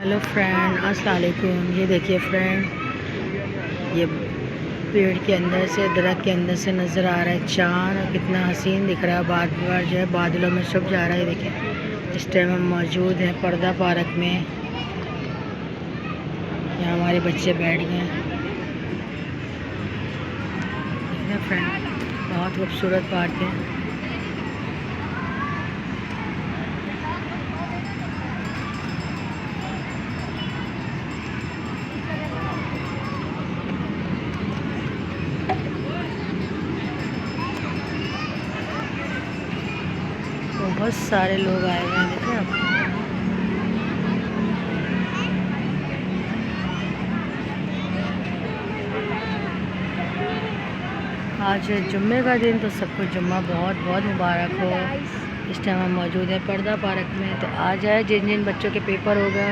Hello friend, अस्सलाम वालेकुम। ये देखिए फ्रेंड, ये पेड़ के अंदर से, दरख्त के अंदर से नज़र आ रहा है चाँद। और कितना हसीन दिख रहा है। बादल जो है बादलों में छुप जा रहा है। देखिए इस टाइम हम मौजूद हैं पर्दा पार्क में। यहाँ हमारे बच्चे बैठ गए हैं। देखिए फ्रेंड, बहुत खूबसूरत पार्क है। बहुत सारे लोग आए हुए हैं, देखें आप। आज जुम्मे का दिन, तो सबको जुम्मा बहुत बहुत मुबारक हो। इस टाइम हम मौजूद हैं पर्दा पार्क में। तो आ जाए जिन जिन बच्चों के पेपर हो गए